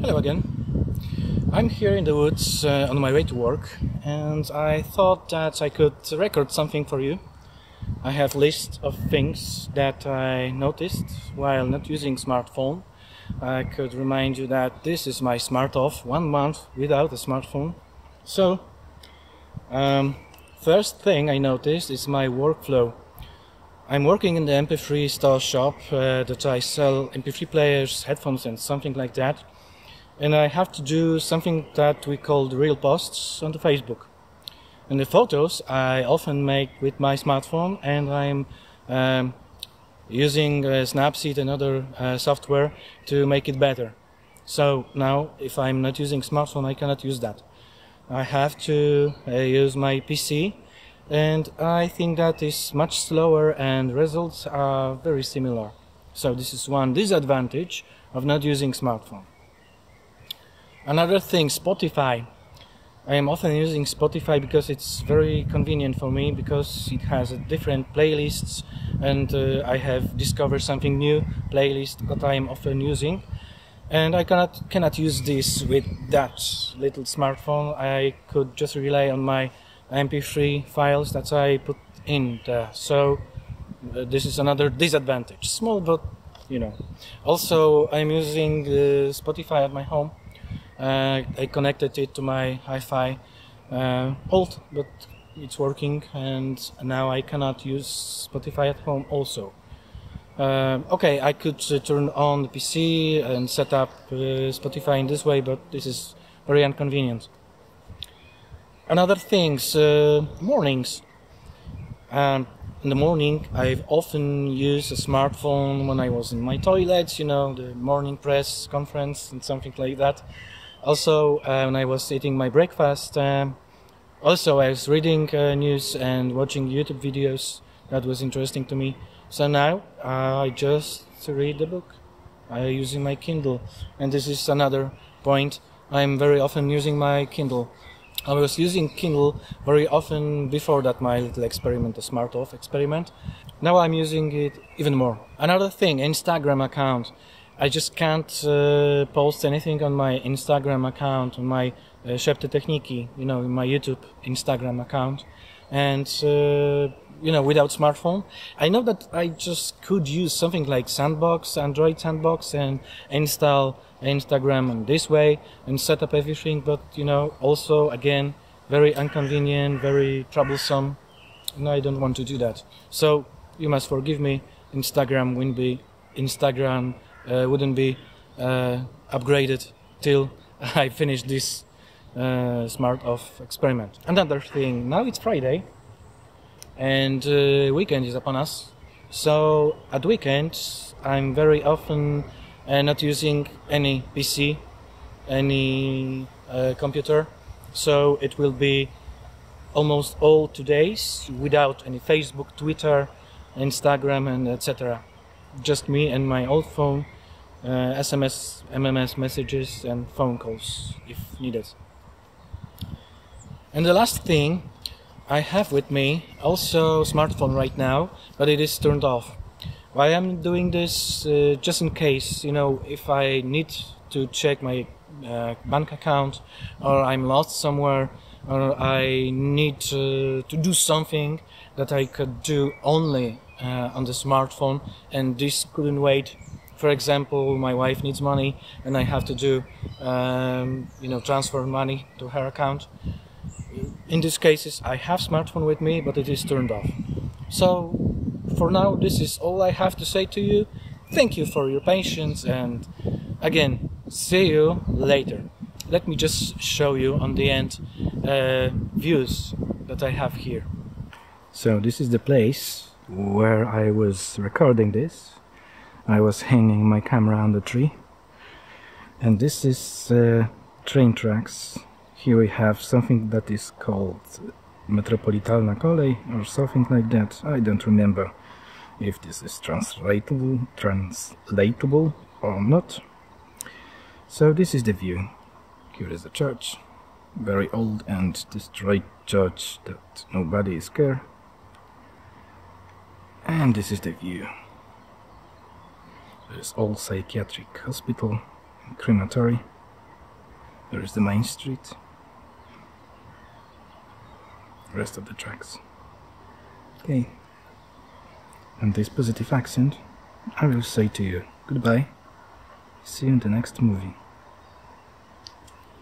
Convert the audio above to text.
Hello again. I'm here in the woods on my way to work, and I thought that I could record something for you. I have a list of things that I noticed while not using smartphone. I could remind you that this is my smart off, 1 month without a smartphone. So, first thing I noticed is my workflow. I'm working in the MP3 store shop that I sell MP3 players, headphones and something like that. And I have to do something that we call the real posts on the Facebook. And the photos I often make with my smartphone, and I'm using Snapseed and other software to make it better. So now if I'm not using smartphone, I cannot use that. I have to use my PC. And I think that is much slower and results are very similar. So this is one disadvantage of not using smartphone. Another thing, Spotify. I am often using Spotify because it's very convenient for me, because it has different playlists, and I have discovered something new playlist that I am often using. And I cannot use this with that little smartphone. I could just rely on my MP3 files that I put in there. So this is another disadvantage, small, but you know. Also, I'm using Spotify at my home. I connected it to my hi-fi, old, but it's working, and now I cannot use Spotify at home also. Okay, I could turn on the PC and set up Spotify in this way, but this is very inconvenient. Another things, mornings. In the morning, I've often used a smartphone when I was in my toilets, you know, the morning press conference and something like that. Also, when I was eating my breakfast, also I was reading news and watching YouTube videos. That was interesting to me. So now I just read the book. I'm using my Kindle, and this is another point. I'm very often using my Kindle. I was using Kindle very often before that, my little experiment, the smart off experiment. Now I'm using it even more. Another thing, Instagram account. I just can't post anything on my Instagram account, on my Szepty Techniki, you know, in my YouTube Instagram account. And, you know, without smartphone. I know that I just could use something like Sandbox, Android Sandbox, and install Instagram in this way and set up everything, but you know, also again, very inconvenient, very troublesome, and I don't want to do that. So you must forgive me. Instagram wouldn't be upgraded till I finish this smart off experiment. Another thing, now it's Friday and weekend is upon us. So at weekends I'm very often not using any PC, any computer. So it will be almost all 2 days without any Facebook, Twitter, Instagram and etc. Just me and my old phone, SMS, MMS messages and phone calls if needed. And the last thing, I have with me also smartphone right now, but it is turned off. Why I'm doing this? Just in case, you know, if I need to check my bank account, or I'm lost somewhere, or I need to do something that I could do only on the smartphone, and this couldn't wait. For example, my wife needs money, and I have to do, you know, transfer money to her account. In these cases, I have smartphone with me, but it is turned off. So, for now, this is all I have to say to you. Thank you for your patience, and again, see you later. Let me just show you on the end views that I have here. So this is the place where I was recording this. I was hanging my camera on the tree, and this is train tracks. Here we have something that is called Metropolitalna Kolej or something like that. I don't remember if this is translatable or not. So this is the view. Here is a church, very old and destroyed church that nobody is care. And this is the view. There is old psychiatric hospital, crematory. There is the main street. Rest of the tracks. Okay. And this positive accent, I will say to you goodbye. See you in the next movie.